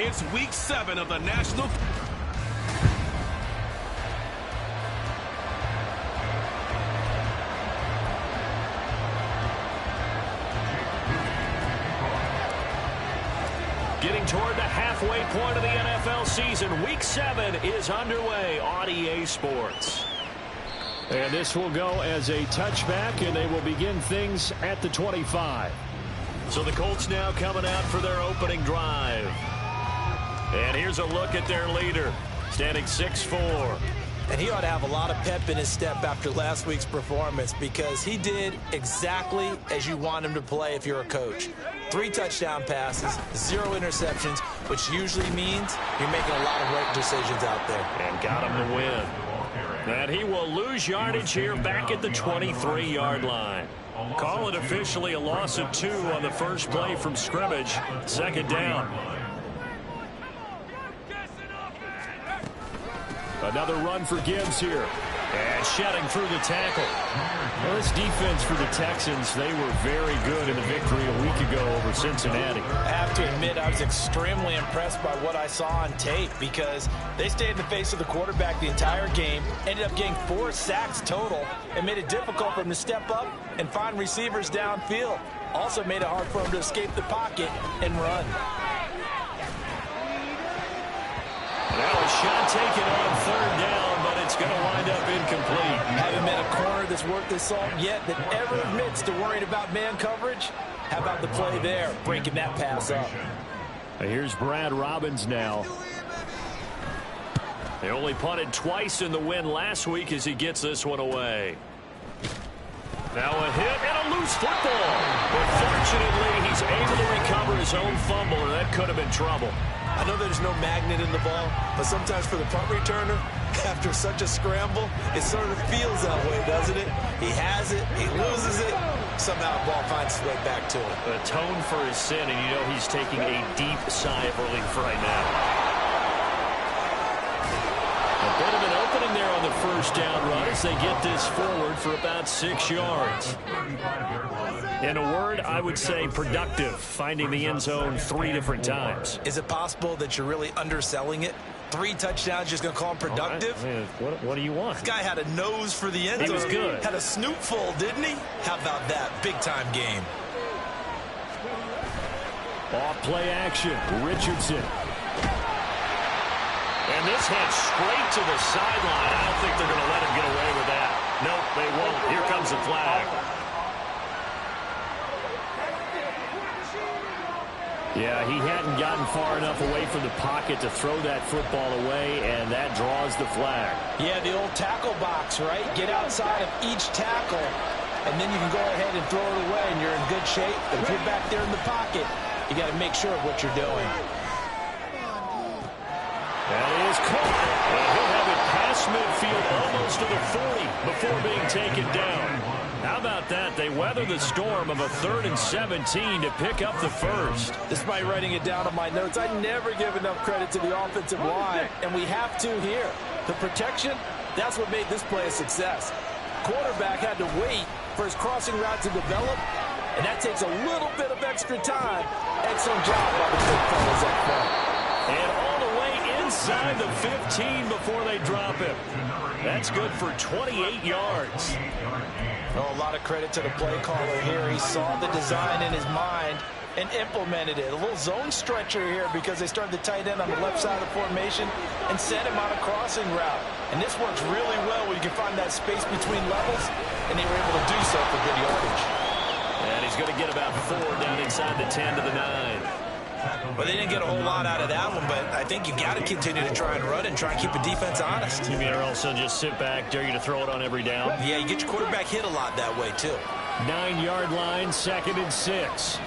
It's week 7 of the National. Getting toward the halfway point of the NFL season. Week 7 is underway on EA Sports. And this will go as a touchback, and they will begin things at the 25. So the Colts now coming out for their opening drive. And here's a look at their leader, standing 6'4". And he ought to have a lot of pep in his step after last week's performance, because he did exactly as you want him to play if you're a coach. 3 touchdown passes, 0 interceptions, which usually means you're making a lot of right decisions out there. And got him to win. And he will lose yardage here back at the 23-yard line. Call it officially a loss of 2 on the first play from scrimmage. Second down. Another run for Gibbs here. And shedding through the tackle. Well, this defense for the Texans, they were very good in the victory a week ago over Cincinnati. I have to admit, I was extremely impressed by what I saw on tape, because they stayed in the face of the quarterback the entire game, ended up getting 4 sacks total, and made it difficult for him to step up and find receivers downfield. Also made it hard for him to escape the pocket and run. Now a shot taken on third down, but it's going to wind up incomplete. Haven't met a corner that's worth his salt yet that ever admits to worrying about man coverage. How about the play there, breaking that pass up? Here's Brad Robbins now. They only punted twice in the win last week as he gets this one away. Now a hit and a loose football. But fortunately, he's able to recover his own fumble, and that could have been trouble. I know there's no magnet in the ball, but sometimes for the punt returner, after such a scramble, it sort of feels that way, doesn't it? He has it, he loses it, somehow the ball finds its way back to him. Atone for his sin, and you know he's taking a deep sigh of relief right now. A bit of an opening there on the first down run as they get this forward for about 6 yards. In a word, I would say productive, finding the end zone 3 different times. Is it possible that you're really underselling it? 3 touchdowns, just going to call him productive? What do you want? This guy had a nose for the end zone. He was good. Had a snoot full, didn't he? How about that? Big-time game. Off play action, Richardson. And this head straight to the sideline. I don't think they're going to let him get away with that. Nope, they won't. Here comes the flag. Yeah, he hadn't gotten far enough away from the pocket to throw that football away, and that draws the flag. Yeah, the old tackle box, right? Get outside of each tackle, and then you can go ahead and throw it away, and you're in good shape. But if you're back there in the pocket, you got to make sure of what you're doing. That is caught. And he'll have it past midfield almost to the 40 before being taken down. How about that? They weather the storm of a 3rd and 17 to pick up the first. Despite writing it down on my notes, I never give enough credit to the offensive line, and we have to here. The protection, that's what made this play a success. Quarterback had to wait for his crossing route to develop, and that takes a little bit of extra time. Excellent job by the big fellas up front. And all the way inside the 15 before they drop him. That's good for 28 yards. Oh, a lot of credit to the play caller here. He saw the design in his mind and implemented it. A little zone stretcher here because they started the tight end on the left side of the formation and sent him on a crossing route. And this works really well when you can find that space between levels, and they were able to do so for good yardage. And he's going to get about 4 down inside the 10 to the 9. Well, they didn't get a whole lot out of that one, but I think you got to continue to try and run and try and keep the defense honest. You mean or else they'll just sit back, dare you to throw it on every down? Yeah, you get your quarterback hit a lot that way, too. 9-yard line, 2nd and 6.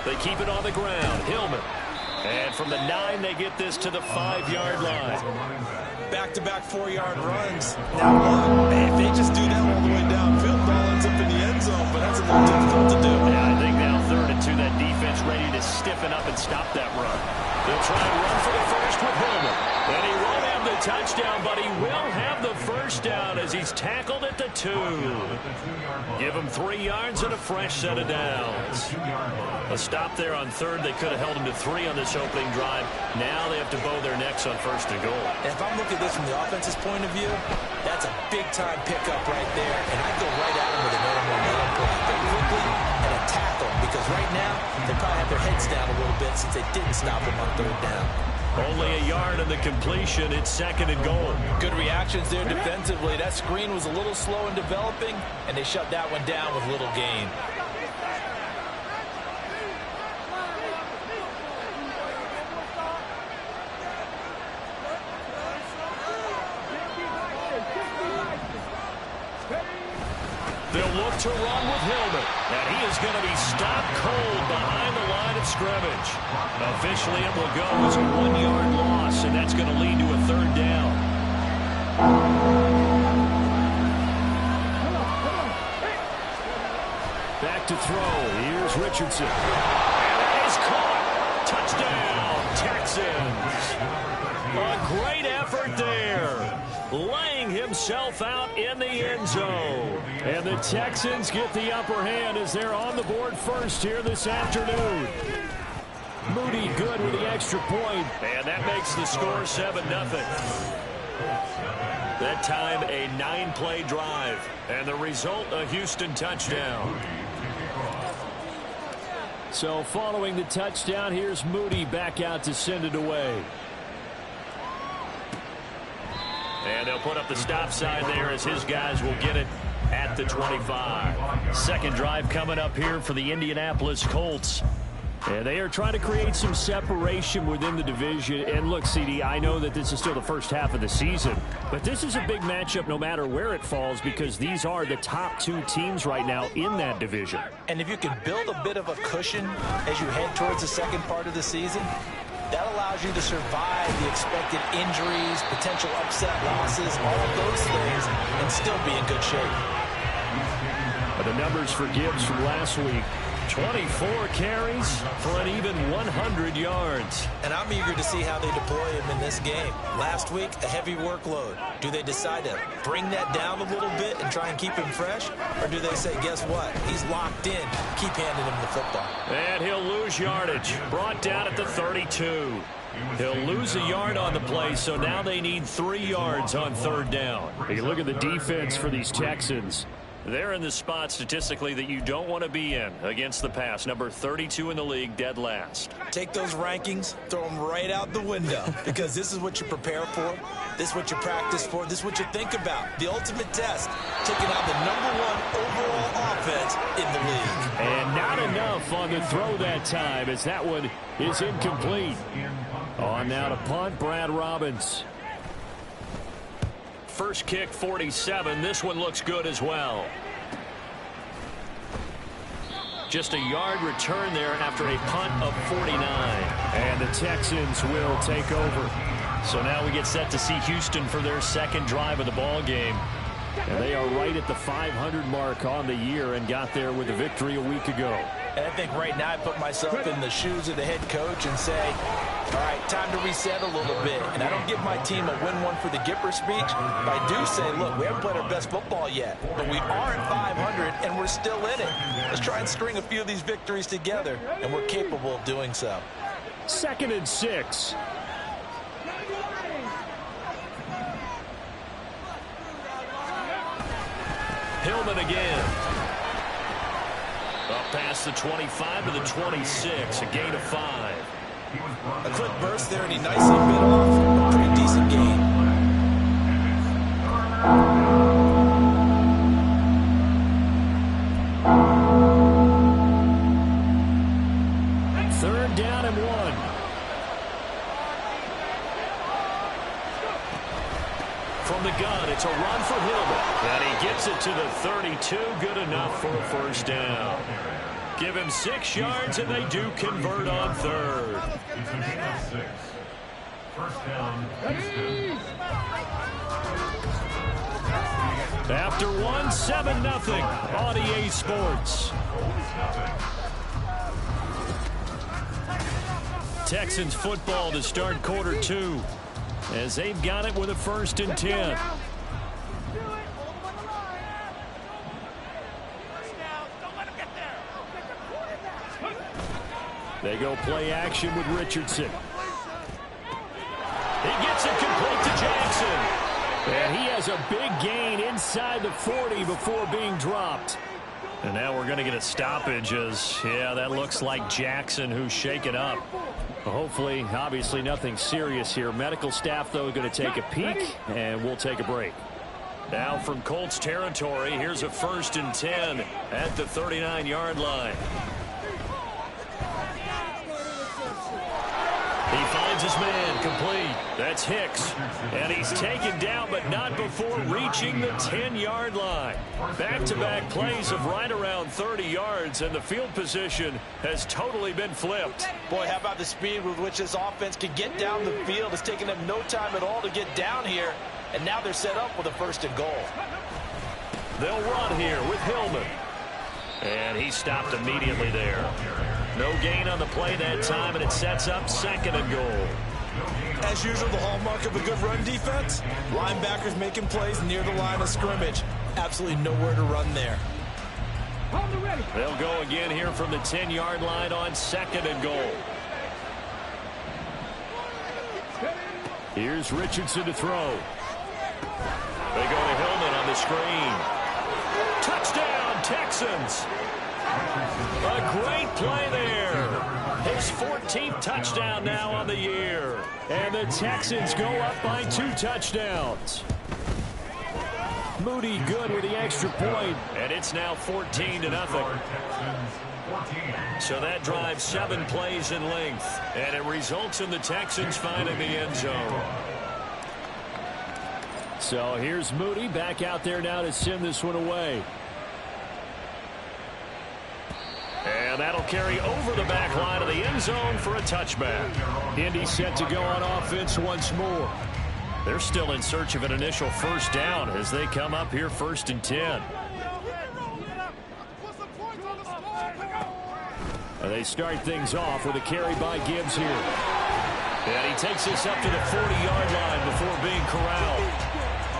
They keep it on the ground. Hillman. And from the 9, they get this to the 5-yard line. Back-to-back 4-yard runs. Now, if they just do that all the way downfield, ball ends up in the end zone, but that's a little difficult to do. Yeah, I think now 3rd and 2, that defense ready to stiffen up and stop that run. They'll try and run for the first with Hillman. And he won't have the touchdown, but he will have the first down as he's tackled at the 2. Give him 3 yards and a fresh set of downs. A stop there on 3rd. They could have held him to 3 on this opening drive. Now they have to bow their necks on 1st and goal. And if I'm looking at this from the offense's point of view, that's a big-time pickup right there. And I go right at him with another momentum play. Go quickly and attack them, because right now they probably have their heads down a little bit since they didn't stop him on 3rd down. Only a yard on the completion. It's 2nd and goal. Good reactions there defensively. That screen was a little slow in developing, and they shut that one down with little gain. They'll look to run with Hillman, and he is going to be stopped cold behind the line of scrimmage. Officially, it will go as a 1-yard loss, and that's going to lead to a 3rd down. Back to throw. Here's Richardson. And it is caught. Touchdown, Texans. A great effort there. Laying himself out in the end zone. And the Texans get the upper hand as they're on the board first here this afternoon. Moody good with the extra point, and that makes the score 7-0. That time a 9-play drive, and the result a Houston touchdown. So following the touchdown, here's Moody back out to send it away. And they'll put up the stop sign there as his guys will get it at the 25. Second drive coming up here for the Indianapolis Colts. And they are trying to create some separation within the division. And look, CD, I know that this is still the first half of the season, but this is a big matchup no matter where it falls, because these are the top 2 teams right now in that division. And if you can build a bit of a cushion as you head towards the second part of the season, that allows you to survive the expected injuries, potential upset losses, all of those things, and still be in good shape. The numbers for Gibbs from last week: 24 carries for an even 100 yards. And I'm eager to see how they deploy him in this game. Last week, a heavy workload. Do they decide to bring that down a little bit and try and keep him fresh? Or do they say, guess what? He's locked in. Keep handing him the football. And he'll lose yardage. Brought down at the 32. He'll lose a yard on the play, so now they need 3 yards on 3rd down. You look at the defense for these Texans. They're in the spot statistically that you don't want to be in against the pass. Number 32 in the league, dead last. Take those rankings, throw them right out the window, because this is what you prepare for. This is what you practice for. This is what you think about. The ultimate test, taking out the #1 overall offense in the league. And not enough on the throw that time, as that one is incomplete. On now to punt, Brad Robbins. First kick, 47. This one looks good as well. Just a yard return there after a punt of 49. And the Texans will take over. So now we get set to see Houston for their second drive of the ball game. And they are right at the 500 mark on the year and got there with a victory a week ago. And I think right now I put myself in the shoes of the head coach and say, all right, time to reset a little bit. And I don't give my team a win one for the Gipper speech, but I do say, look, we haven't played our best football yet, but we are at 500 and we're still in it. Let's try and string a few of these victories together, and we're capable of doing so. 2nd and 6. Hillman again. Up past the 25 to the 26, a gain of 5. A quick burst there, and he nicely bit off. A pretty decent gain. Third down and 1. From the gun, it's a run for Hillman. And he gets it to the 32. Good enough for a first down. Give him 6 yards, and they do convert on 3rd. First down, Houston. After 1, 7-0 on EA Sports. Texans football to start quarter 2. as they've got it with a 1st and 10. They go play action with Richardson. He gets it complete to Jackson. And he has a big gain inside the 40 before being dropped. And now we're going to get a stoppage as, yeah, that looks like Jackson who's shaken up. Hopefully, obviously nothing serious here. Medical staff, though, going to take a peek, and we'll take a break. Now from Colts territory, here's a 1st and 10 at the 39-yard line. He finds his man complete. That's Hicks. And he's taken down, but not before reaching the 10-yard line. Back-to-back plays of right around 30 yards, and the field position has totally been flipped. Boy, how about the speed with which this offense can get down the field? It's taken them no time at all to get down here, and now they're set up with a 1st and goal. They'll run here with Hillman. And he stopped immediately there. No gain on the play that time, and it sets up 2nd and goal. As usual, the hallmark of a good run defense, linebackers making plays near the line of scrimmage. Absolutely nowhere to run there. They'll go again here from the 10-yard line on 2nd and goal. Here's Richardson to throw. They go to Hillman on the screen. Touchdown, Texans. A great play there. His 14th touchdown now on the year. And the Texans go up by 2 touchdowns. Moody good with the extra point. And it's now 14-0. So that drives 7 plays in length. And it results in the Texans finding the end zone. So here's Moody back out there now to send this one away. And that'll carry over the back line of the end zone for a touchback. Indy set to go on offense once more. They're still in search of an initial 1st down as they come up here 1st and 10. And they start things off with a carry by Gibbs here. And he takes this up to the 40-yard line before being corralled.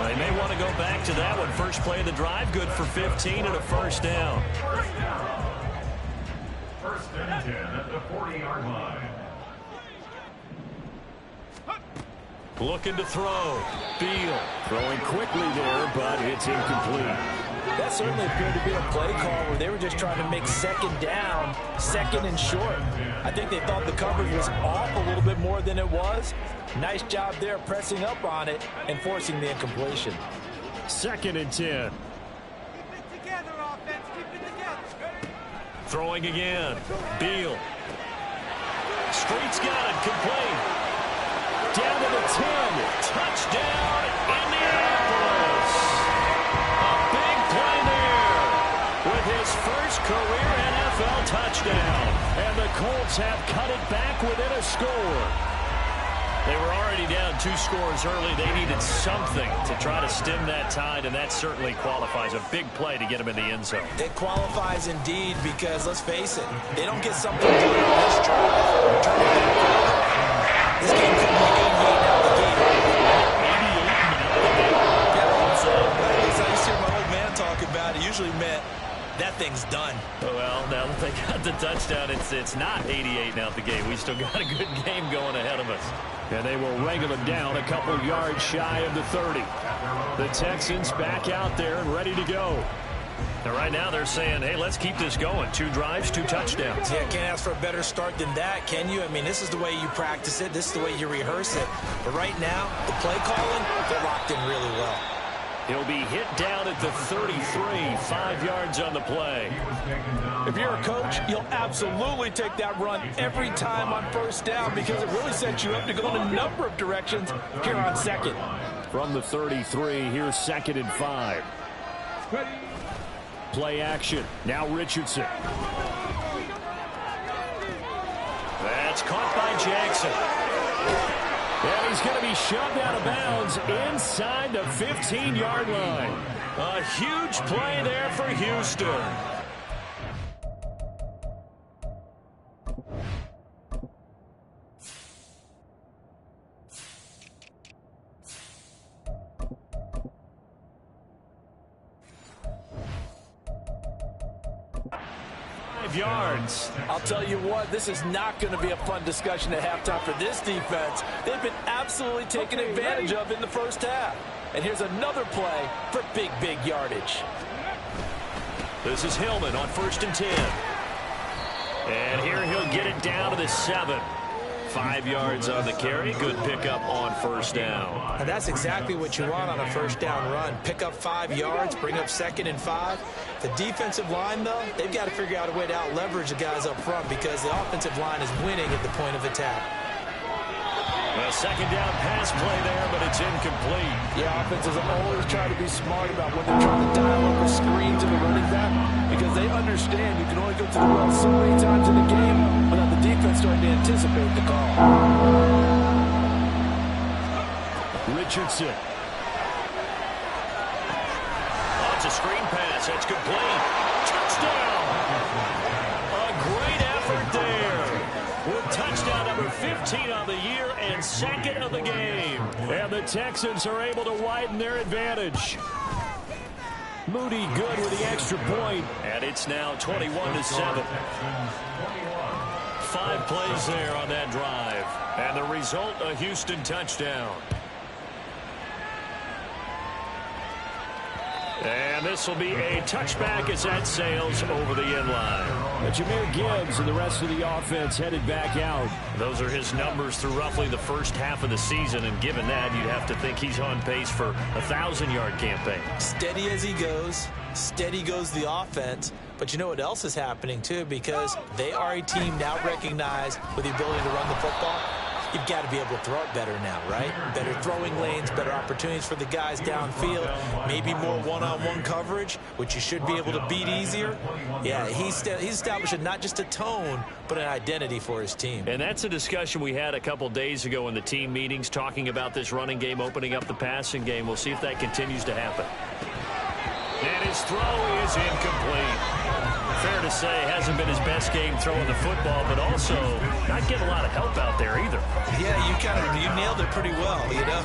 They may want to go back to that one. First play of the drive, good for 15 and a 1st down. 1st and 10 at the 40-yard line. Looking to throw. Beal throwing quickly there, but it's incomplete. That certainly appeared to be a play call where they were just trying to make 2nd down, 2nd and short. I think they thought the coverage was off a little bit more than it was. Nice job there pressing up on it and forcing the incompletion. 2nd and 10. Keep it together, offense. Keep it together. Throwing again. Beal. Street's got it. Complete. Down to the 10. Touchdown, Indianapolis. A big play there with his first career NFL touchdown. And the Colts have cut it back within a score. They were already down 2 scores early. They needed something to try to stem that tide, and that certainly qualifies. A big play to get them in the end zone. It qualifies indeed because, let's face it, they don't get something done on this drive. Turn it back. This game could be 88 out the gate. 88 out the gate. Yeah, as I used to hear my old man talk about, it usually meant that thing's done. Well, now that they got the touchdown, it's not 88 out the gate. We still got a good game going ahead of us. And they will wrangle him down a couple yards shy of the 30. The Texans back out there and ready to go. And right now they're saying, hey, let's keep this going. 2 drives, 2 touchdowns. Yeah, can't ask for a better start than that, can you? I mean, this is the way you practice it. This is the way you rehearse it. But right now, the play calling, they're locked in really well. He'll be hit down at the 33, 5 yards on the play. If you're a coach, you'll absolutely take that run every time on 1st down because it really sets you up to go in a number of directions here on 2nd. From the 33, here's 2nd and 5. Play action. Now Richardson. That's caught by Jackson. And he's going to be shoved out of bounds inside the 15-yard line. A huge play there for Houston. 5 yards. I'll tell you what, this is not going to be a fun discussion at halftime for this defense. They've been absolutely taken advantage of in the first half. And here's another play for big, big yardage. This is Hillman on 1st and 10. And here he'll get it down to the 7. 5 yards on the carry. Good pickup on 1st down. And that's exactly what you want on a 1st down run. Pick up 5 yards, bring up 2nd and 5. The defensive line, though, they've got to figure out a way to out-leverage the guys up front because the offensive line is winning at the point of attack. A 2nd down pass play there, but it's incomplete. Yeah, offenses always try to be smart about when they're trying to dial up a screen to the running back because they understand you can only go to the well so many times in the game without the defense starting to anticipate the call. Richardson. Oh, it's a screen pass. That's complete. Touchdown! A great effort there. With touchdown number 15 on the year and 2nd of the game. And the Texans are able to widen their advantage. Moody good with the extra point. And it's now 21-7. 5 plays there on that drive. And the result, a Houston touchdown. And this will be a touchback as that sails over the end line. Jahmyr Gibbs and the rest of the offense headed back out. Those are his numbers through roughly the first half of the season, and given that, you'd have to think he's on pace for a 1,000-yard campaign. Steady as he goes, steady goes the offense. But you know what else is happening, too, because they are a team now recognized with the ability to run the football. You've got to be able to throw it better now, right? Better throwing lanes, better opportunities for the guys downfield, maybe more one-on-one coverage, which you should be able to beat easier. Yeah, he's establishing not just a tone, but an identity for his team. And that's a discussion we had a couple days ago in the team meetings, talking about this running game, opening up the passing game. We'll see if that continues to happen. And his throw is incomplete. Fair to say, hasn't been his best game throwing the football, but also not getting a lot of help out there either. Yeah, you nailed it pretty well, you know.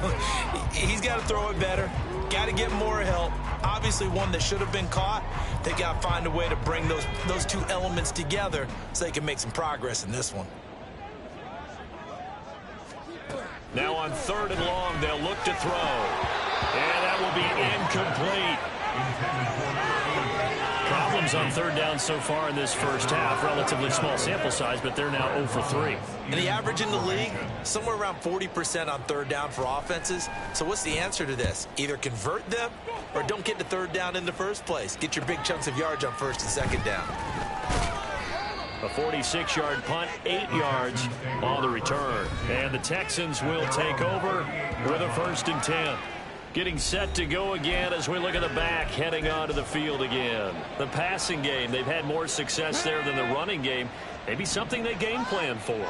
He's got to throw it better, got to get more help. Obviously one that should have been caught. They got to find a way to bring those two elements together so they can make some progress in this one. Now on 3rd and long, they'll look to throw. And that will be incomplete. Problems on 3rd down so far in this first half. Relatively small sample size, but they're now 0 for 3. And the average in the league, somewhere around 40% on 3rd down for offenses. So what's the answer to this? Either convert them or don't get to 3rd down in the first place. Get your big chunks of yards on 1st and 2nd down. A 46-yard punt, 8 yards on the return. And the Texans will take over with a 1st and 10. Getting set to go again as we look at the back, heading onto the field again. The passing game, they've had more success there than the running game. Maybe something they game plan for.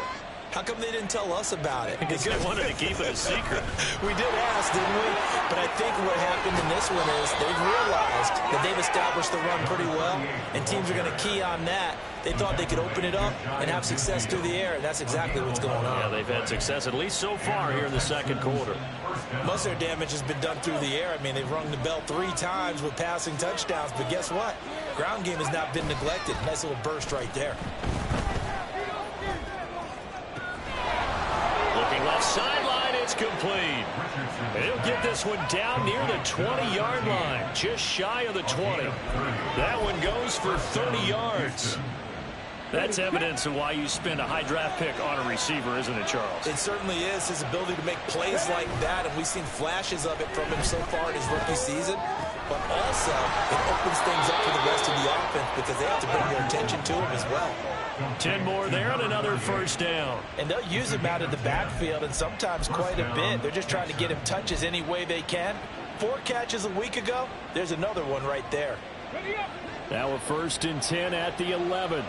How come they didn't tell us about it? Because they wanted to keep it a secret. We did ask, didn't we? But I think what happened in this one is they've realized that they've established the run pretty well, and teams are going to key on that. They thought they could open it up and have success through the air, and that's exactly what's going on. Yeah, they've had success at least so far here in the 2nd quarter. Most of their damage has been done through the air. I mean, they've rung the bell 3 times with passing touchdowns, but guess what? Ground game has not been neglected. Nice little burst right there. Looking left sideline, it's complete. And he'll get this one down near the 20-yard line, just shy of the 20. That one goes for 30 yards. That's evidence of why you spend a high draft pick on a receiver, isn't it, Charles? It certainly is. His ability to make plays like that, and we've seen flashes of it from him so far in his rookie season. But also, it opens things up for the rest of the offense because they have to bring their attention to him as well. 10 more there and another 1st down. And they'll use him out of the backfield, and sometimes quite a bit. They're just trying to get him touches any way they can. 4 catches a week ago. There's another one right there. Now a 1st and 10 at the 11.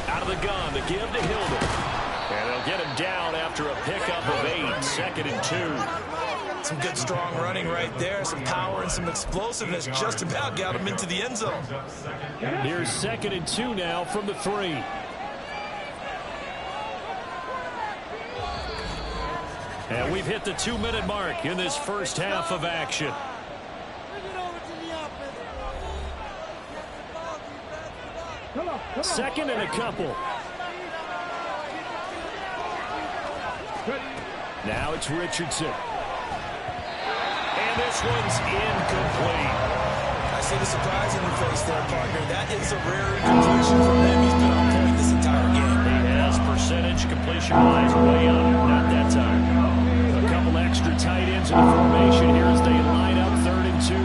Out of the gun, the give to Hillman. And they'll get him down after a pickup of 8, 2nd and 2. Some good strong running right there, some power and some explosiveness. Just about got him into the end zone. Here's 2nd and 2 now from the 3. And we've hit the 2-minute mark in this first half of action. 2nd and a couple. Now it's Richardson. And this one's incomplete. I see the surprise in your face there, partner. That is a rare completion from him. He's been on point this entire game. He has percentage completion-wise way up. Not that time. A couple extra tight ends in the formation here as they line up 3rd and 2.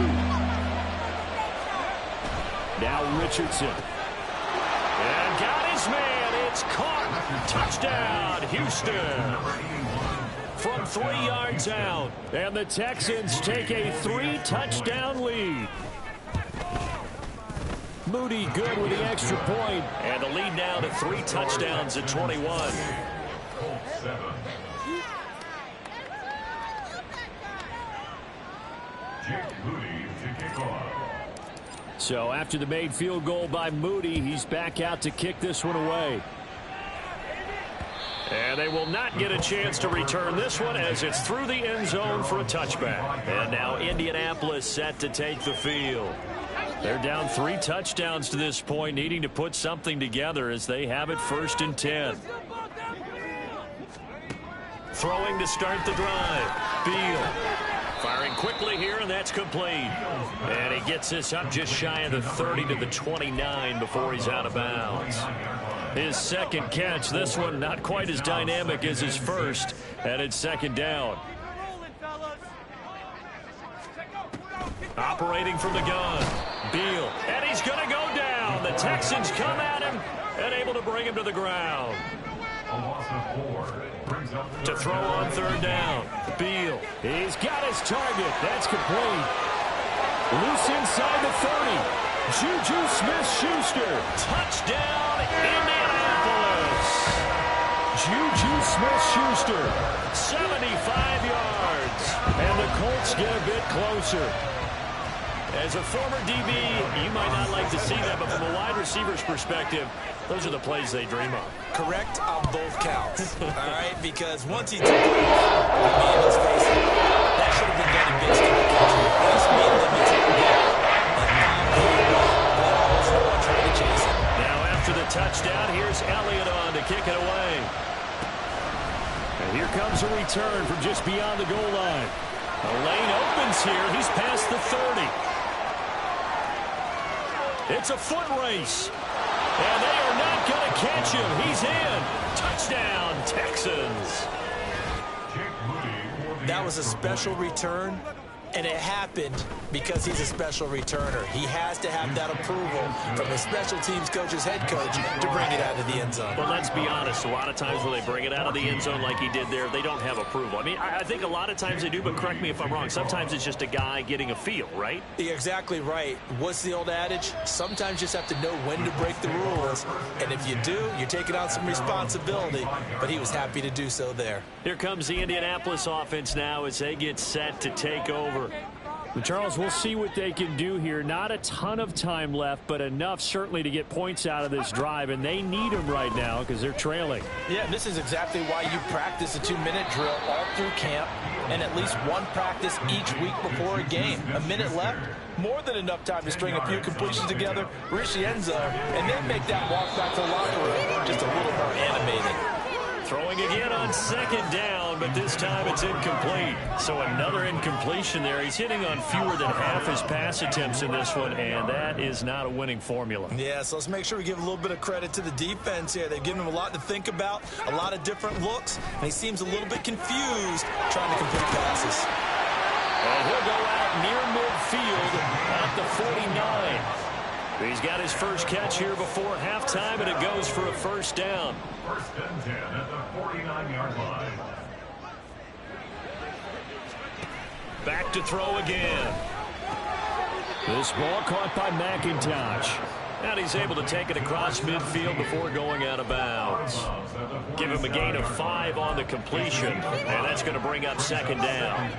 Now Richardson. And got his man. It's caught. Touchdown, Houston. From 3 yards out. And the Texans take a 3-touchdown lead. Moody good with the extra point. And the lead now to 3 touchdowns at 21. So after the made field goal by Moody, he's back out to kick this one away. And they will not get a chance to return this one as it's through the end zone for a touchback. And now Indianapolis set to take the field. They're down 3 touchdowns to this point, needing to put something together as they have it 1st and 10. Throwing to start the drive. Beal. Firing quickly here, and that's complete. And he gets this up just shy of the 30 to the 29 before he's out of bounds. His 2nd catch, this one not quite as dynamic as his first, and it's 2nd down. Operating from the gun, Beal, and he's going to go down. The Texans come at him and able to bring him to the ground. To throw on 3rd down, Beal. He's got his target. That's complete. Loose inside the 30. Juju Smith-Schuster. Touchdown, Indianapolis. Juju Smith-Schuster, 75 yards. And the Colts get a bit closer. As a former DB, you might not like to see that, but from a wide receiver's perspective, those are the plays they dream of. Correct on both counts. All right, because once he took it, let's face it, that should have been done in big stick catcher. He's made limited again. And now there's no one trying to chase him. Now after the touchdown, here's Elliott on to kick it away. And here comes a return from just beyond the goal line. The lane opens here. He's past the 30. It's a foot race. And they are not going to catch him. He's in. Touchdown, Texans. That was a special return, and it happened because he's a special returner. He has to have that approval from the special teams coach's head coach to bring it out of the end zone. Well, let's be honest. A lot of times when they bring it out of the end zone like he did there, they don't have approval. I mean, I think a lot of times they do, but correct me if I'm wrong. Sometimes it's just a guy getting a feel, right? You're exactly right. What's the old adage? Sometimes you just have to know when to break the rules. And if you do, you're taking on some responsibility. But he was happy to do so there. Here comes the Indianapolis offense now as they get set to take over. Well, Charles, we'll see what they can do here. Not a ton of time left, but enough certainly to get points out of this drive, and they need them right now because they're trailing. Yeah, and this is exactly why you practice a 2-minute drill all through camp and at least one practice each week before a game. A minute left, more than enough time to string a few completions together, reach the end zone, and then make that walk back to the locker room just a little more animated. Throwing again on 2nd down, but this time it's incomplete. So another incompletion there. He's hitting on fewer than half his pass attempts in this one, and that is not a winning formula. Yeah, so let's make sure we give a little bit of credit to the defense here. They've given him a lot to think about, a lot of different looks, and he seems a little bit confused trying to complete passes. And he'll go out near midfield at the 49. He's got his first catch here before halftime, and it goes for a 1st down. 1st and 10 at the 49-yard line. Back to throw again. This ball caught by McIntosh. And he's able to take it across midfield before going out of bounds. Give him a gain of 5 on the completion, and that's going to bring up 2nd down.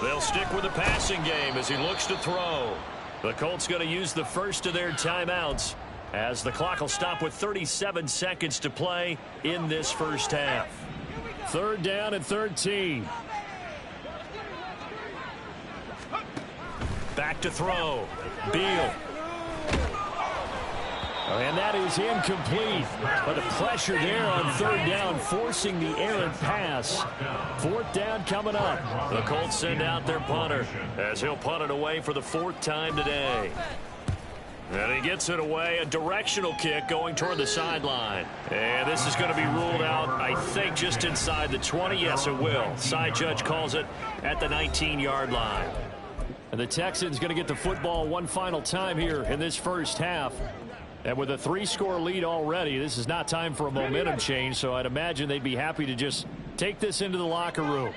They'll stick with the passing game as he looks to throw. The Colts going to use the first of their timeouts as the clock will stop with 37 seconds to play in this first half. 3rd down and 13. Back to throw. Beal. And that is incomplete. But the pressure there on third down, forcing the errant pass. Fourth down coming up. The Colts send out their punter as he'll punt it away for the fourth time today. And he gets it away, a directional kick going toward the sideline. And this is going to be ruled out, I think, just inside the 20. Yes, it will. Side judge calls it at the 19-yard line. And the Texans going to get the football one final time here in this first half. And with a 3-score lead already, this is not time for a momentum change, so I'd imagine they'd be happy to just take this into the locker room.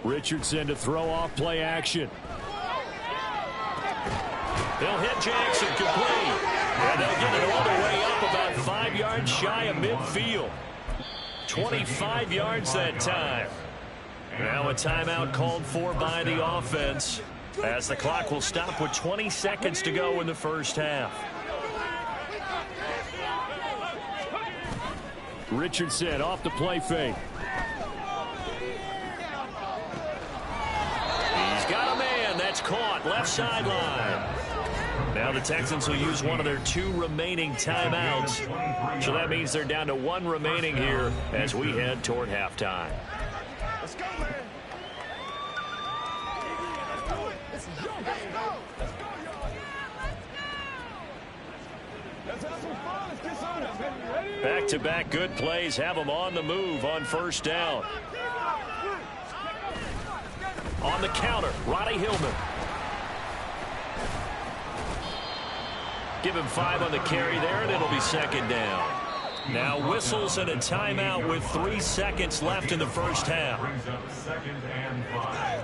Richardson to throw off play action. They'll hit Jackson complete. And they'll get it all the way up about 5 yards shy of midfield. 25 yards that time. Now a timeout called for by the offense, as the clock will stop with 20 seconds to go in the first half. Richardson off the play fake. He's got a man. That's caught. Left sideline. Now the Texans will use one of their 2 remaining timeouts. So that means they're down to 1 remaining here as we head toward halftime. Let's go, man. Let's go. Let's have some fun. Let's get some of this. Back-to-back good plays have them on the move on first down. On the counter, Ronnie Hillman. Give him 5 on the carry there, and it'll be second down. Now whistles and a timeout with 3 seconds left in the first half. Brings up 2nd and 5.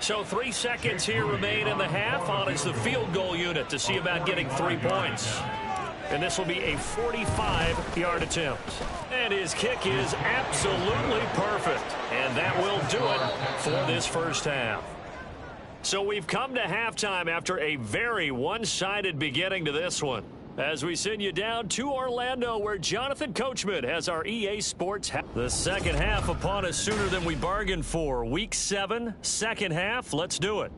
So 3 seconds here remain in the half. On is the field goal unit to see about getting 3 points. And this will be a 45-yard attempt. And his kick is absolutely perfect. And that will do it for this first half. So we've come to halftime after a very one-sided beginning to this one, as we send you down to Orlando, where Jonathan Coachman has our EA Sports. The second half upon us sooner than we bargained for. Week 7, second half. Let's do it.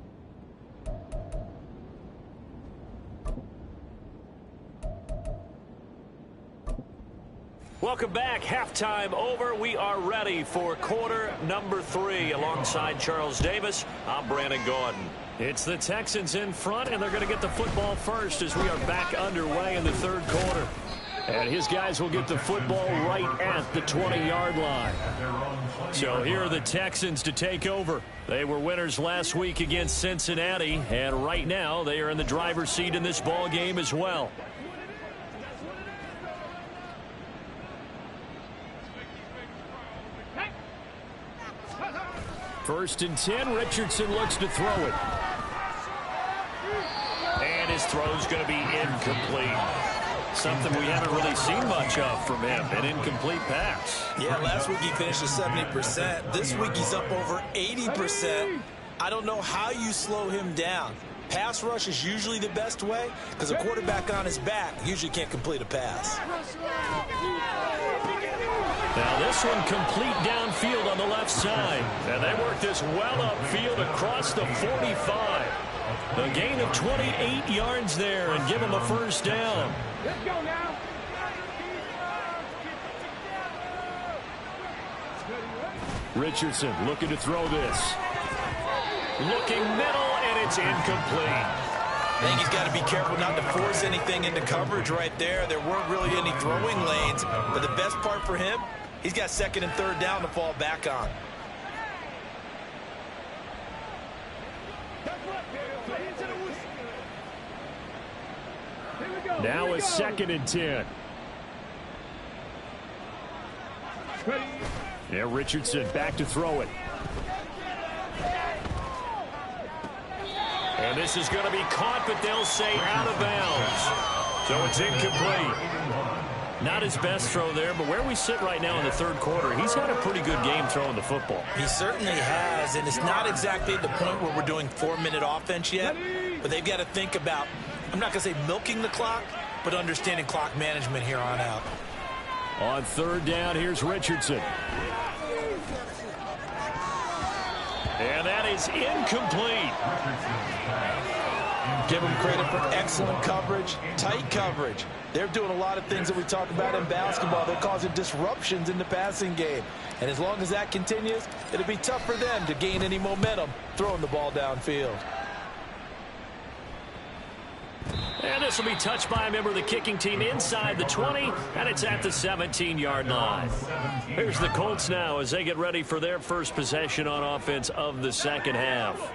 Welcome back. Halftime over. We are ready for quarter number 3. Alongside Charles Davis, I'm Brandon Gordon. It's the Texans in front, and they're going to get the football first as we are back underway in the third quarter. And his guys will get the football right at the 20-yard line. So here are the Texans to take over. They were winners last week against Cincinnati, and right now they are in the driver's seat in this ball game as well. First and 10, Richardson looks to throw it. And his throw's going to be incomplete. Something we haven't really seen much of from him, an incomplete pass. Yeah, last week he finished at 70%. This week he's up over 80%. I don't know how you slow him down. Pass rush is usually the best way, because a quarterback on his back usually can't complete a pass. Now this one complete downfield on the left side. And they work this well upfield across the 45. A gain of 28 yards there and give him a first down. Let's go now. Richardson looking to throw this. Looking middle, and it's incomplete. I think he's got to be careful not to force anything into coverage right there. There weren't really any throwing lanes, but the best part for him, he's got second and third down to fall back on. Now a second and 10. Yeah, Richardson back to throw it. And this is going to be caught, but they'll say out of bounds. So it's incomplete. Not his best throw there, but where we sit right now in the third quarter, he's had a pretty good game throwing the football. He certainly has, and it's not exactly at the point where we're doing 4-minute offense yet, but they've got to think about, I'm not going to say milking the clock, but understanding clock management here on out. On third down, here's Richardson. And that is incomplete. Give them credit for excellent coverage, tight coverage. They're doing a lot of things that we talk about in basketball. They're causing disruptions in the passing game. And as long as that continues, it'll be tough for them to gain any momentum throwing the ball downfield. And this will be touched by a member of the kicking team inside the 20, and it's at the 17-yard line. Here's the Colts now as they get ready for their first possession on offense of the second half.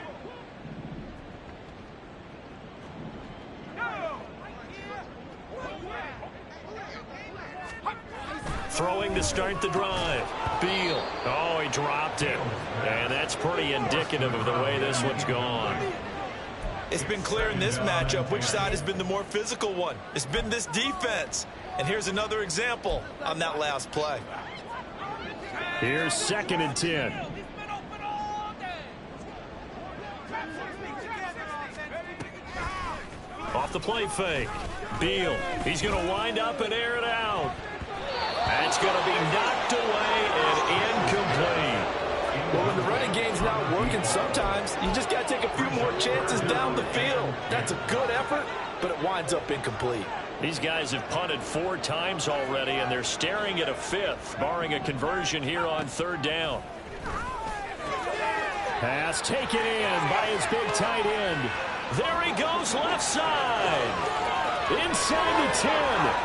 Throwing to start the drive. Beal. Oh, he dropped it. And that's pretty indicative of the way this one's gone. It's been clear in this matchup which side has been the more physical one. It's been this defense. And here's another example on that last play. Here's 2nd and 10. Off the play fake. Beal. He's going to wind up and air it out. That's going to be knocked away and incomplete. Well, when the running game's not working, sometimes you just got to take a few more chances down the field. That's a good effort, but it winds up incomplete. These guys have punted 4 times already, and they're staring at a 5th, barring a conversion here on 3rd down. Pass taken in by his big tight end. There he goes left side. Inside the 10.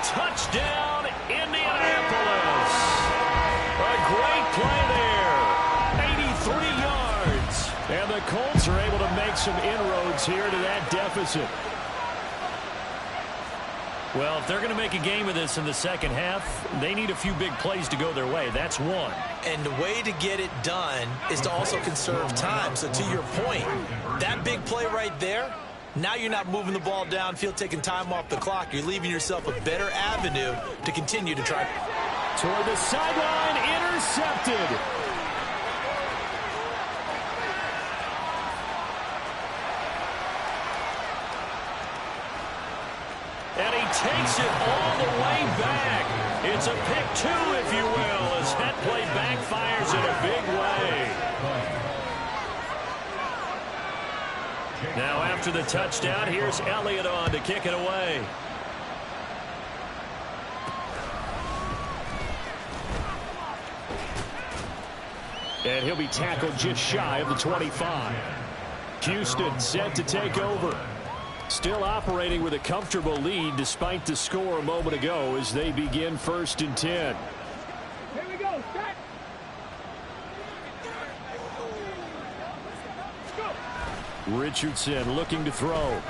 Touchdown, Indianapolis. A great play there. 83 yards. And the Colts are able to make some inroads here to that deficit. Well, if they're going to make a game of this in the second half, they need a few big plays to go their way. That's one. And the way to get it done is to also conserve time. So to your point, that big play right there, now you're not moving the ball downfield, taking time off the clock. You're leaving yourself a better avenue to continue to try. Toward the sideline, intercepted. And he takes it all the way back. It's a pick 2, if you will, as that play backfires in a big way. Now after the touchdown, here's Elliott on to kick it away. And he'll be tackled just shy of the 25. Houston set to take over. Still operating with a comfortable lead despite the score a moment ago as they begin 1st and 10. Here we go. Set. Richardson looking to throw.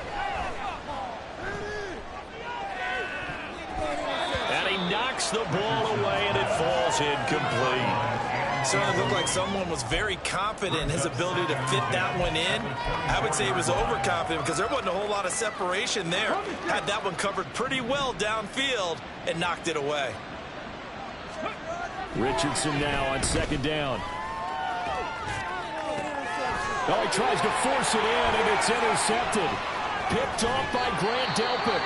And he knocks the ball away and it falls incomplete. Certainly looked like someone was very confident in his ability to fit that one in. I would say he was overconfident because there wasn't a whole lot of separation there. Had that one covered pretty well downfield and knocked it away. Richardson now on 2nd down. Oh, he tries to force it in, and it's intercepted. Picked off by Grant Delpit.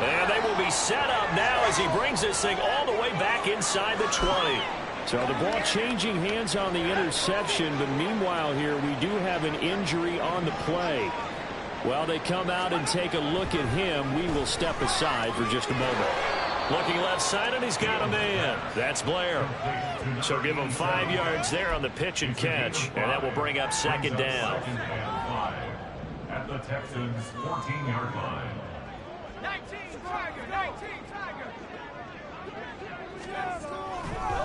And they will be set up now as he brings this thing all the way back inside the 20. So the ball changing hands on the interception, but meanwhile here we do have an injury on the play. While they come out and take a look at him, we will step aside for just a moment. Looking left side, and he's got a man. That's Blair. So give him 5 yards there on the pitch and catch, and that will bring up 2nd down. At the Texans' 14-yard line. 19 Tiger, 19 Tiger.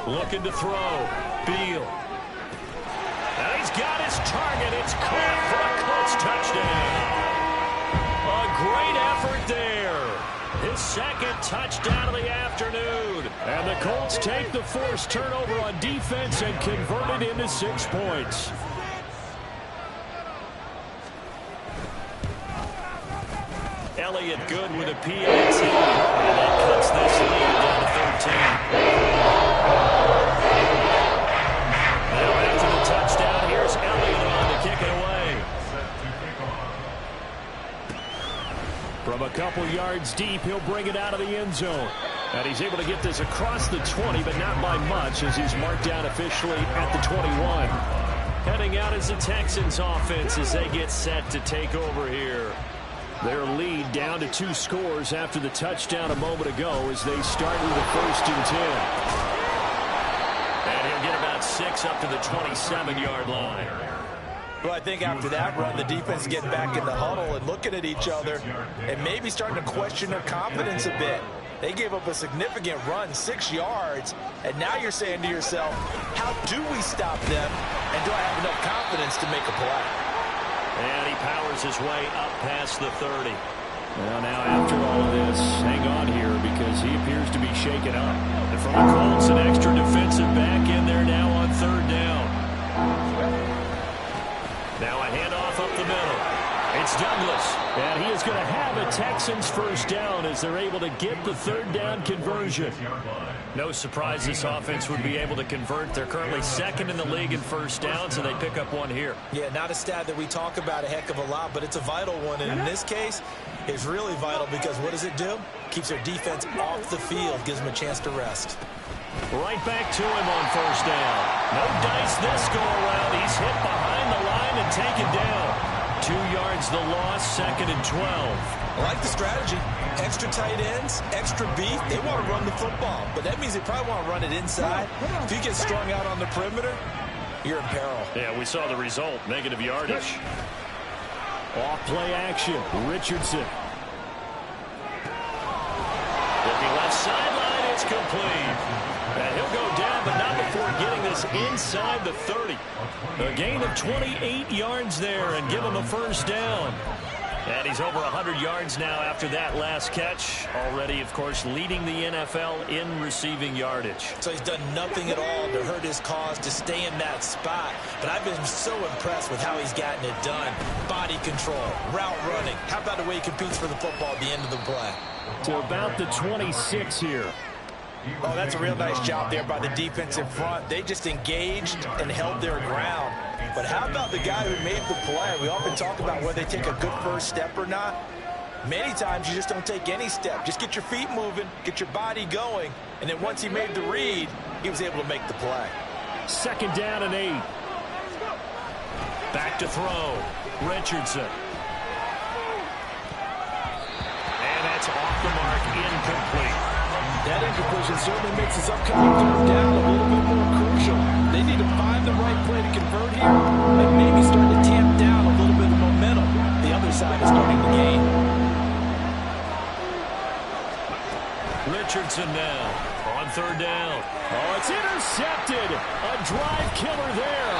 Looking to throw. Beal. And he's got his target. It's caught for a Colts touchdown. A great effort there. His 2nd touchdown of the afternoon. And the Colts take the forced turnover on defense and convert it into 6 points. Elliott good with a PAT. And that cuts this lead down to 13. Now after the touchdown, here's Elliott on to kick it away. From a couple yards deep, he'll bring it out of the end zone. And he's able to get this across the 20, but not by much as he's marked down officially at the 21. Heading out out is the Texans offense as they get set to take over here. Their lead down to 2 scores after the touchdown a moment ago as they start with a 1st and 10. And he'll get about 6 up to the 27-yard line. Well, I think after that run, the defense get back in the huddle and looking at each other and maybe starting to question their confidence a bit. They gave up a significant run, 6 yards, and now you're saying to yourself, how do we stop them, and do I have enough confidence to make a play? And he powers his way up past the 30. Well, now after all of this, hang on here because he appears to be shaken up. And from the Colts, an extra defensive back in there now on 3rd down. Now a handoff up the middle. It's Douglas, and he is going to have a Texans 1st down as they're able to get the 3rd down conversion. No surprise this offense would be able to convert. They're currently 2nd in the league in 1st downs, and they pick up 1 here. Yeah, not a stat that we talk about a heck of a lot, but it's a vital one. And in this case, it's really vital because what does it do? Keeps their defense off the field, gives them a chance to rest. Right back to him on 1st down. No dice this go around. He's hit behind the line and taken down. 2 yards the loss, 2nd and 12. I like the strategy. Extra tight ends, extra beef. They want to run the football, but that means they probably want to run it inside. If you get strung out on the perimeter, you're in peril. Yeah, we saw the result, negative yardage. Off play action, Richardson. Looking left sideline, it's complete. And he'll go down, but not before getting this inside the 30. A gain of 28 yards there and give him a 1st down. And he's over 100 yards now after that last catch. Already, of course, leading the NFL in receiving yardage. So he's done nothing at all to hurt his cause, to stay in that spot. But I've been so impressed with how he's gotten it done. Body control, route running. How about the way he competes for the football at the end of the play? To about the 26 here. Oh, that's a real nice job there by the defense in front. They just engaged and held their ground. But how about the guy who made the play? We often talk about whether they take a good first step or not. Many times you just don't take any step. Just get your feet moving, get your body going, and then once he made the read, he was able to make the play. 2nd down and 8. Back to throw. Richardson. And that's off the mark, incomplete. That incompletion certainly makes this upcoming 3rd down a little bit more crucial. They need to find the right play to convert here and maybe start to tamp down a little bit of momentum. The other side is starting to gain. Richardson now on 3rd down. Oh, it's intercepted. A drive killer there.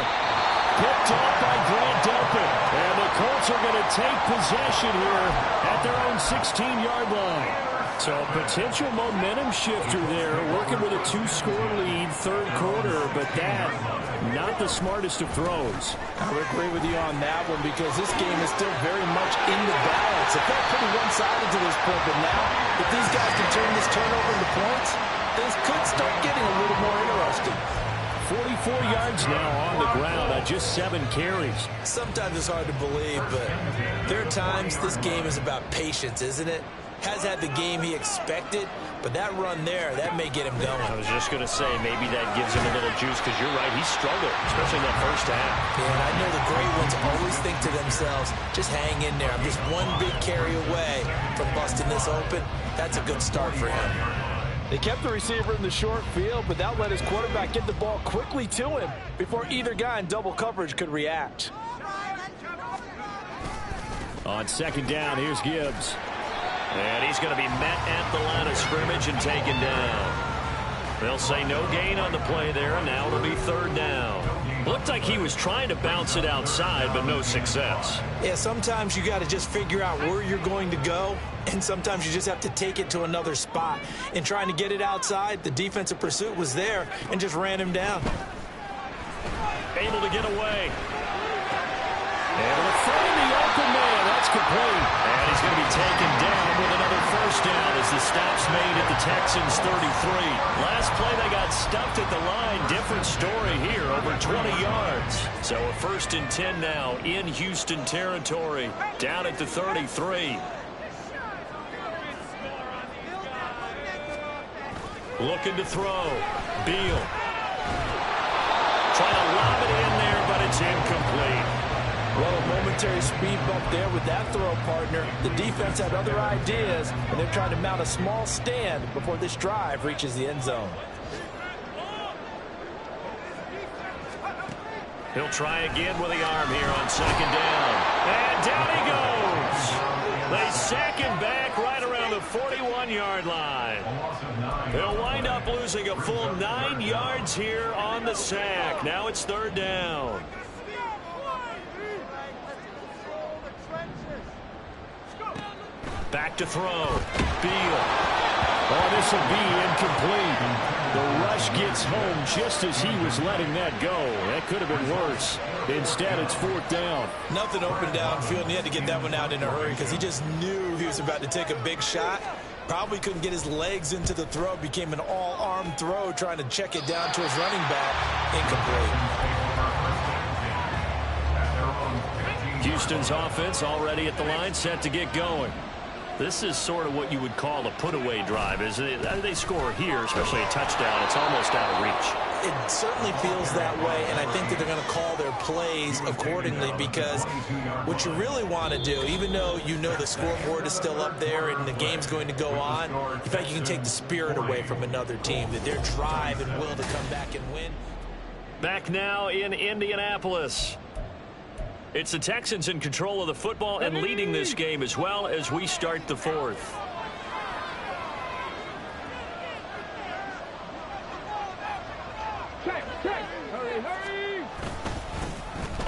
Picked up by Grant Delpit. And the Colts are going to take possession here at their own 16-yard line. So a potential momentum shifter there, working with a 2-score lead, 3rd quarter, but that, not the smartest of throws. I would agree with you on that one because this game is still very much in the balance. It felt pretty one-sided to this point, but now, if these guys can turn this turnover into points, things could start getting a little more interesting. 44 yards now on the ground on just 7 carries. Sometimes it's hard to believe, but there are times this game is about patience, isn't it? Has had the game he expected, but that run there, that may get him going. I was just going to say, maybe that gives him a little juice, because you're right, he struggled, especially in that 1st half. Yeah, and I know the great ones always think to themselves, just hang in there. I'm just one big carry away from busting this open. That's a good start for him. They kept the receiver in the short field, but that let his quarterback get the ball quickly to him before either guy in double coverage could react. On 2nd down, here's Gibbs. And he's going to be met at the line of scrimmage and taken down. They'll say no gain on the play there, and now it'll be 3rd down. Looked like he was trying to bounce it outside, but no success. Yeah, sometimes you got to just figure out where you're going to go, and sometimes you just have to take it to another spot. In trying to get it outside, the defensive pursuit was there and just ran him down. Able to get away. Able to find the open man. That's complete. And he's going to be taken down with another 1st down as the stop's made at the Texans 33. Last play they got stuffed at the line. Different story here, over 20 yards. So a 1st and 10 now in Houston territory, down at the 33. Looking to throw. Beal. Trying to lob it in there, but it's incomplete. momentary speed bump there with that throw partner. The defense had other ideas, and they're trying to mount a small stand before this drive reaches the end zone. He'll try again with the arm here on second down. And down he goes. They sack him back right around the 41-yard line. They'll wind up losing a full 9 yards here on the sack. Now it's third down. Back to throw. Beal. Oh, this will be incomplete. The rush gets home just as he was letting that go. That could have been worse. Instead, it's fourth down. Nothing open downfield, and he had to get that one out in a hurry because he just knew he was about to take a big shot. Probably couldn't get his legs into the throw. Became an all-arm throw trying to check it down to his running back. Incomplete. Houston's offense already at the line, set to get going. This is sort of what you would call a put-away drive, isn't it? They score here, especially a touchdown. It's almost out of reach. It certainly feels that way, and I think that they're going to call their plays accordingly because what you really want to do, even though you know the scoreboard is still up there and the game's going to go on, in fact, you can take the spirit away from another team, that their drive and will to come back and win. Back now in Indianapolis. It's the Texans in control of the football and leading this game as well as we start the fourth.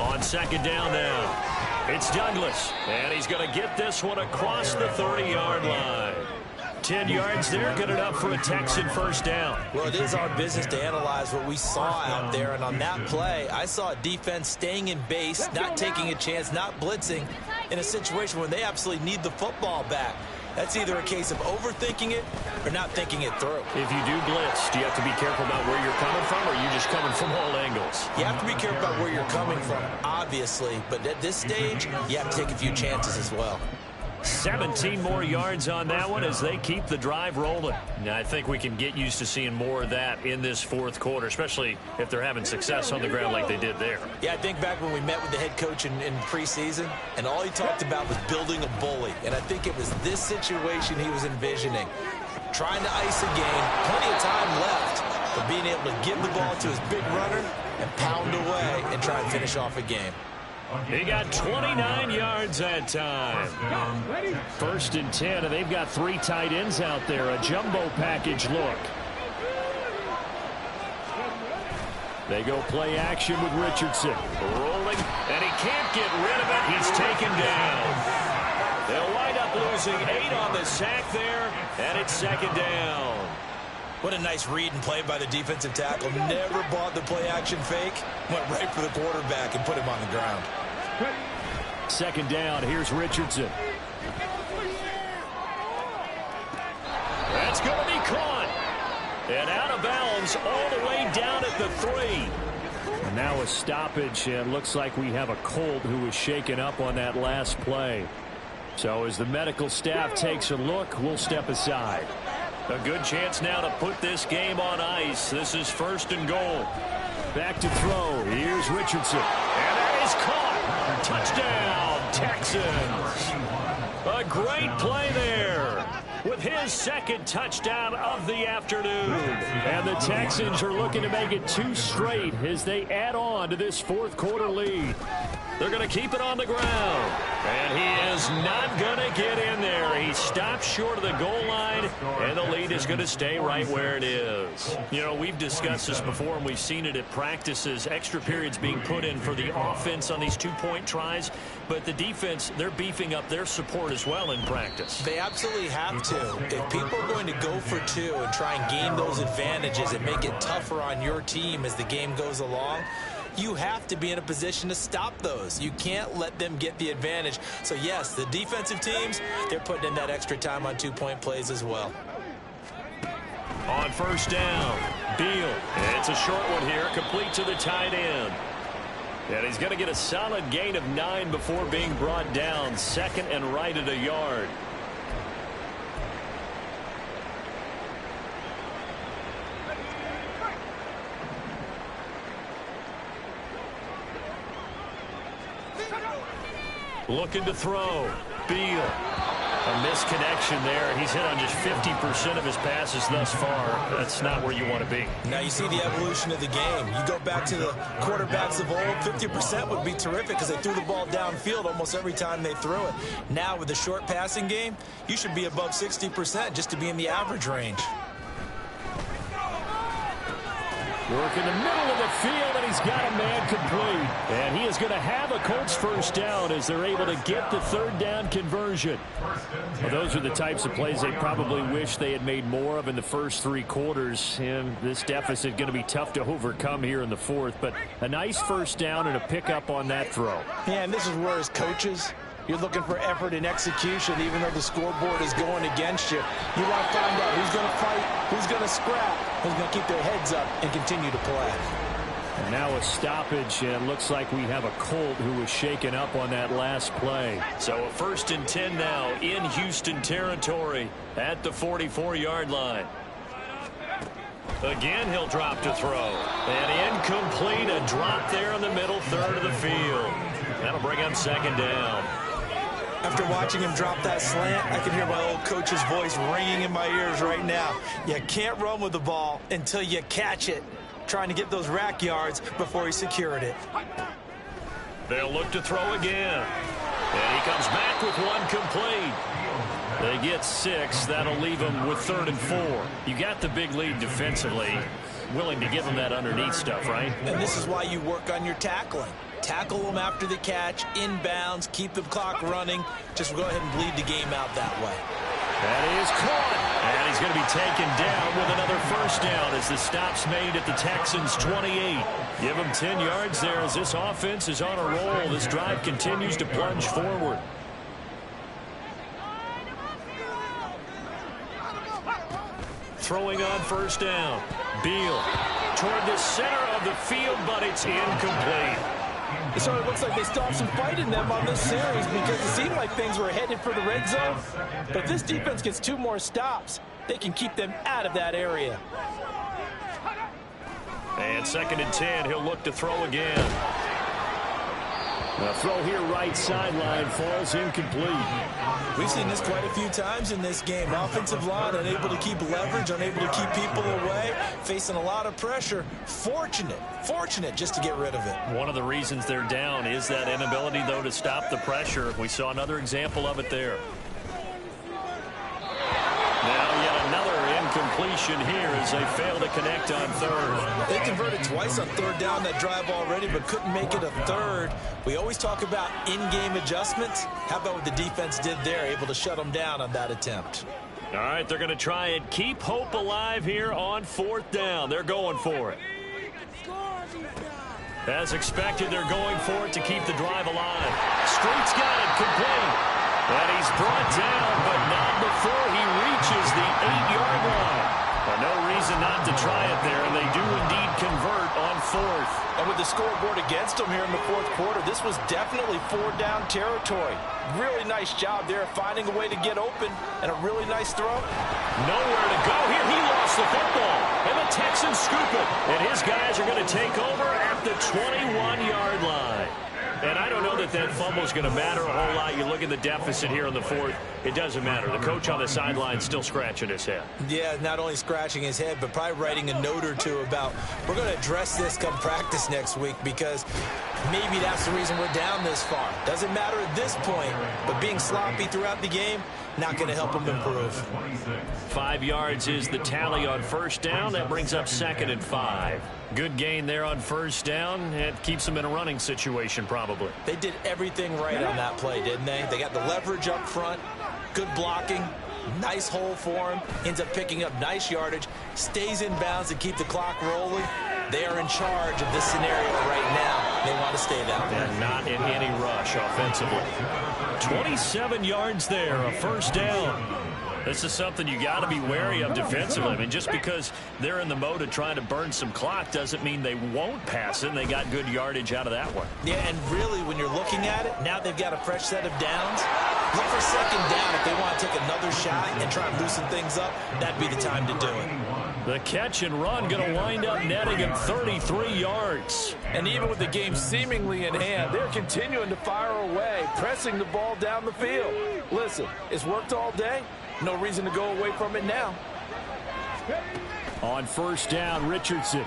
On second down now, it's Douglas, and he's going to get this one across the 30-yard line. 10 yards there, good enough for a Texan first down. Well, it is our business to analyze what we saw out there, and on that play, I saw a defense staying in base, not taking a chance, not blitzing, in a situation when they absolutely need the football back. That's either a case of overthinking it or not thinking it through. If you do blitz, do you have to be careful about where you're coming from, or are you just coming from all angles? You have to be careful about where you're coming from, obviously, but at this stage, you have to take a few chances as well. 17 more yards on that one as they keep the drive rolling. Now, I think we can get used to seeing more of that in this fourth quarter, especially if they're having success on the ground like they did there. Yeah, I think back when we met with the head coach in preseason, and all he talked about was building a bully. And I think it was this situation he was envisioning. Trying to ice a game, plenty of time left, but being able to give the ball to his big runner and pound away and try and finish off a game. He got 29 yards that time. First and 10, and they've got 3 tight ends out there. A jumbo package look. They go play action with Richardson. Rolling, and he can't get rid of it. He's taken down. They'll wind up losing 8 on the sack there, and it's second down. What a nice read and play by the defensive tackle. Never bought the play action fake. Went right for the quarterback and put him on the ground. Second down, here's Richardson. That's going to be caught. And out of bounds all the way down at the 3. And now a stoppage, and looks like we have a cold who was shaken up on that last play. So as the medical staff takes a look, we'll step aside. A good chance now to put this game on ice. This is first and goal. Back to throw. Here's Richardson. And that is caught. Touchdown, Texans. A great play there with his second touchdown of the afternoon. And the Texans are looking to make it 2 straight as they add on to this fourth quarter lead. They're going to keep it on the ground. And he is not going to get in there. He stops short of the goal line, and the lead is going to stay right where it is. You know, we've discussed this before, and we've seen it at practices, extra periods being put in for the offense on these 2-point tries. But the defense, they're beefing up their support as well in practice. They absolutely have to. If people are going to go for 2 and try and gain those advantages and make it tougher on your team as the game goes along, you have to be in a position to stop those. You can't let them get the advantage. So, yes, the defensive teams, they're putting in that extra time on 2-point plays as well. On first down, Beal. It's a short one here, complete to the tight end. And he's going to get a solid gain of 9 before being brought down. Second and right at a yard. Looking to throw. Beal. A misconnection there. He's hit on just 50% of his passes thus far. That's not where you want to be. Now you see the evolution of the game. You go back to the quarterbacks of old, 50% would be terrific because they threw the ball downfield almost every time they threw it. Now with the short passing game, you should be above 60% just to be in the average range. Work in the middle of the field, and he's got a man complete. And he is going to have a Colts first down as they're able to get the third down conversion. Well, those are the types of plays they probably wish they had made more of in the first 3 quarters. And this deficit going to be tough to overcome here in the fourth. But a nice first down and a pickup on that throw. Yeah, and this is where as coaches, you're looking for effort and execution, even though the scoreboard is going against you. You want to find out who's going to fight, who's going to scrap, who's going to keep their heads up and continue to play. And now a stoppage, and looks like we have a Colt who was shaken up on that last play. So a 1st and 10 now in Houston territory at the 44-yard line. Again, he'll drop to throw. And incomplete, a drop there in the middle third of the field. That'll bring him 2nd down. After watching him drop that slant, I can hear my old coach's voice ringing in my ears right now. You can't run with the ball until you catch it. Trying to get those rack yards before he secured it. They'll look to throw again. And he comes back with one complete. They get 6. That'll leave them with 3rd and 4. You got the big lead defensively. Willing to give them that underneath stuff, right? And this is why you work on your tackling. Tackle them after the catch, inbounds, keep the clock running. Just go ahead and bleed the game out that way. That is caught. And he's going to be taken down with another first down as the stop's made at the Texans' 28. Give them 10 yards there as this offense is on a roll. This drive continues to plunge forward. Throwing on first down. Beal toward the center of the field, but it's incomplete. So it looks like they still have some fight in them on this series because it seemed like things were headed for the red zone. But if this defense gets 2 more stops, they can keep them out of that area. And 2nd and 10, he'll look to throw again. The throw here right sideline falls incomplete. We've seen this quite a few times in this game. Offensive line unable to keep leverage, unable to keep people away, facing a lot of pressure. Fortunate just to get rid of it. One of the reasons they're down is that inability, though, to stop the pressure. We saw another example of it there. Now yet another incompletion here as they fail to connect on 3rd. They converted twice on 3rd down that drive already, but couldn't make it a 3rd. We always talk about in-game adjustments. How about what the defense did there, able to shut them down on that attempt? All right, they're going to try and keep hope alive here on 4th down. They're going for it. As expected, they're going for it to keep the drive alive. Street's got it, complete. And he's brought down, but not before he reaches the 8-yard line. But no reason not to try it there, and they do indeed convert on 4th. And with the scoreboard against them here in the 4th quarter, this was definitely 4-down territory. Really nice job there finding a way to get open, and a really nice throw. Nowhere to go here. He lost the football, and the Texans scoop it. And his guys are going to take over at the 21-yard line. And I don't know that that fumble is going to matter a whole lot. You look at the deficit here in the 4th. It doesn't matter. The coach on the sideline still scratching his head. Yeah, not only scratching his head, but probably writing a note or two about we're going to address this come practice next week because maybe that's the reason we're down this far. Doesn't matter at this point, but being sloppy throughout the game, not going to help them improve. 5 yards is the tally on first down. That brings up 2nd and 5. Good gain there on first down. It keeps them in a running situation probably. They did everything right on that play, didn't they? They got the leverage up front, good blocking, nice hole for him, ends up picking up nice yardage, stays in bounds to keep the clock rolling. They are in charge of this scenario right now. They want to stay that way. And not in any rush offensively. 27 yards there, a first down. This is something you got to be wary of defensively. I mean, just because they're in the mode of trying to burn some clock doesn't mean they won't pass it, and they got good yardage out of that one. Yeah, and really, when you're looking at it, now they've got a fresh set of downs. Look for 2nd down if they want to take another shot and try and loosen things up. That'd be the time to do it. The catch and run going to wind up netting him 33 yards. And even with the game seemingly in hand, they're continuing to fire away, pressing the ball down the field. Listen, it's worked all day. No reason to go away from it now. On first down, Richardson.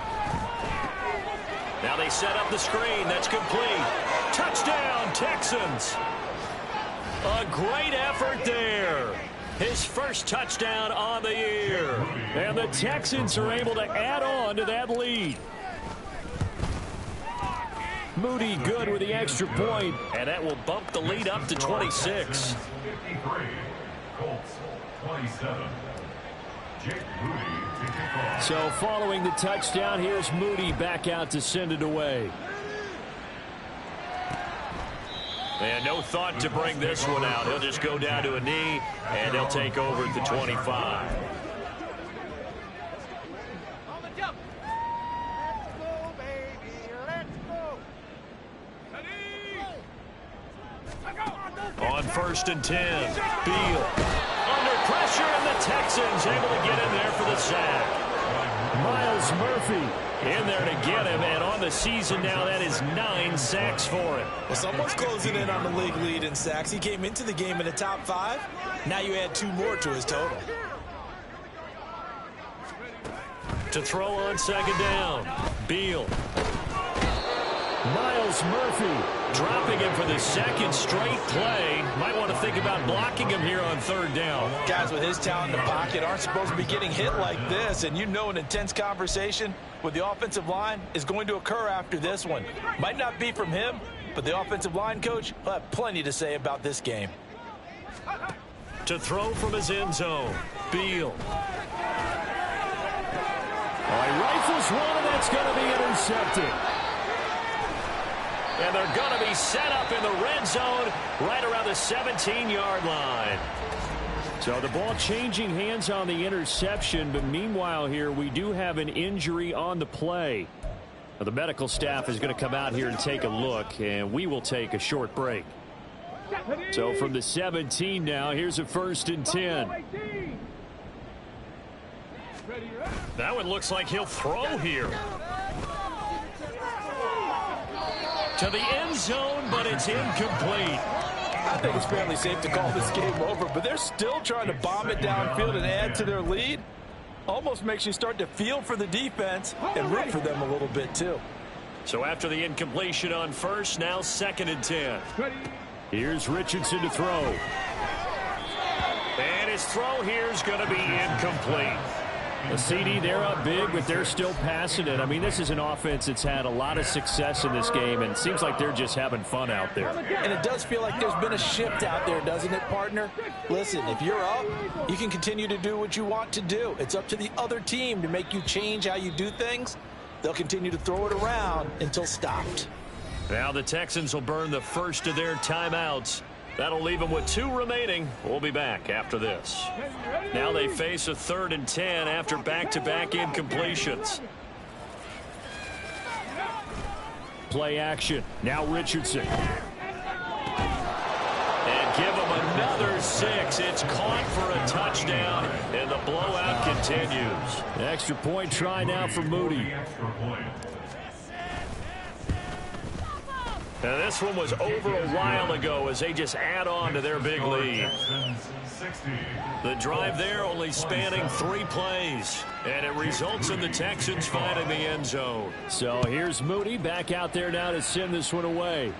Now they set up the screen. That's complete. Touchdown, Texans. A great effort there. His first touchdown on the year. And the Texans are able to add on to that lead. Moody good with the extra point, and that will bump the lead up to 26. 53. Colts 27. Jake Moody to kick off. So following the touchdown, here's Moody back out to send it away. And no thought to bring this one out. He'll just go down to a knee, and they'll take over at the 25. On the jump. Let's go, baby. Let's go. Ready? On first and 10, Beal. Under pressure, and the Texans able to get in there for the sack. Myles Murphy in there to get him, and on the season now, that is 9 sacks for him. Well, someone's closing in on the league lead in sacks. He came into the game in the top 5. Now you add 2 more to his total. To throw on second down, Beal. Myles Murphy dropping him for the second straight play. Might want to think about blocking him here on third down. Guys with his talent in the pocket aren't supposed to be getting hit like this, and you know an intense conversation with the offensive line is going to occur after this one. Might not be from him, but the offensive line coach will have plenty to say about this game. To throw from his end zone, Beal. He rifles one, and that's going to be intercepted. And they're going to be set up in the red zone right around the 17-yard line. So the ball changing hands on the interception, but meanwhile here we do have an injury on the play. Now, the medical staff is going to come out here and take a look, and we will take a short break. So from the 17 now, here's a first and 10. That one looks like he'll throw here. To the end zone, but it's incomplete. I think it's fairly safe to call this game over, but they're still trying to bomb it downfield and add to their lead. Almost makes you start to feel for the defense and root for them a little bit, too. So after the incompletion on first, now second and 10. Here's Richardson to throw. And his throw here is going to be incomplete. The CD, they're up big, but they're still passing it. I mean, this is an offense that's had a lot of success in this game, and it seems like they're just having fun out there. And it does feel like there's been a shift out there, doesn't it, partner? Listen, if you're up, you can continue to do what you want to do. It's up to the other team to make you change how you do things. They'll continue to throw it around until stopped. Now the Texans will burn the first of their timeouts. That'll leave them with 2 remaining. We'll be back after this. Now they face a 3rd and 10 after back-to-back incompletions. Play action. Now Richardson. And give him another 6. It's caught for a touchdown, and the blowout continues. Extra point try now for Moody. Now this one was over a while ago as they just add on to their big lead. The drive there only spanning 3 plays, and it results in the Texans finding the end zone. So here's Moody back out there now to send this one away.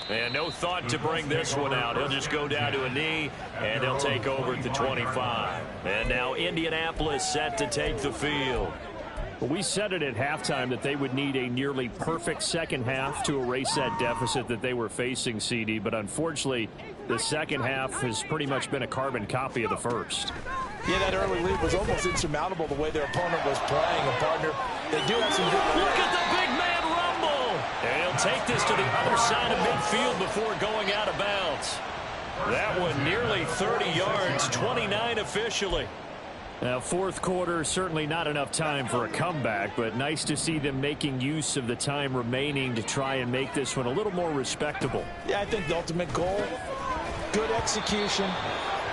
And no thought to bring this one out. He'll just go down to a knee, and he'll take over at the 25. And now Indianapolis set to take the field. We said it at halftime that they would need a nearly perfect second half to erase that deficit that they were facing, CD. But unfortunately, the second half has pretty much been a carbon copy of the first. Yeah, that early lead was almost insurmountable the way their opponent was playing. And partner, they do have some good... Look at the big man rumble! And he'll take this to the other side of midfield before going out of bounds. That one nearly 30 yards, 29 officially. Now, fourth quarter, certainly not enough time for a comeback, but nice to see them making use of the time remaining to try and make this one a little more respectable. Yeah, I think the ultimate goal, good execution,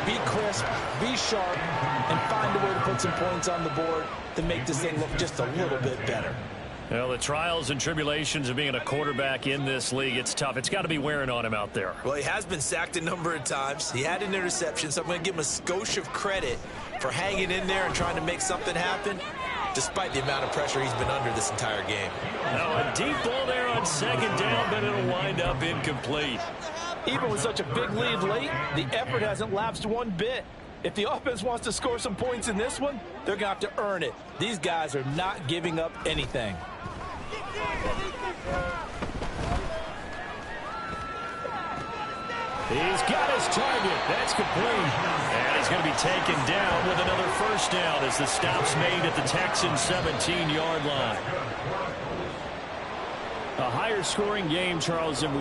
be crisp, be sharp, and find a way to put some points on the board to make this thing look just a little bit better. Well, the trials and tribulations of being a quarterback in this league, it's tough. It's got to be wearing on him out there. Well, he has been sacked a number of times. He had an interception, so I'm going to give him a skosh of credit for hanging in there and trying to make something happen, despite the amount of pressure he's been under this entire game. Now a deep ball there on second down, but it'll wind up incomplete. Even with such a big lead late, the effort hasn't lapsed one bit. If the offense wants to score some points in this one, they're going to have to earn it. These guys are not giving up anything. He's got his target. That's complete. And he's going to be taken down with another first down as the stop's made at the Texans' 17-yard line. A higher scoring game, Charles, than we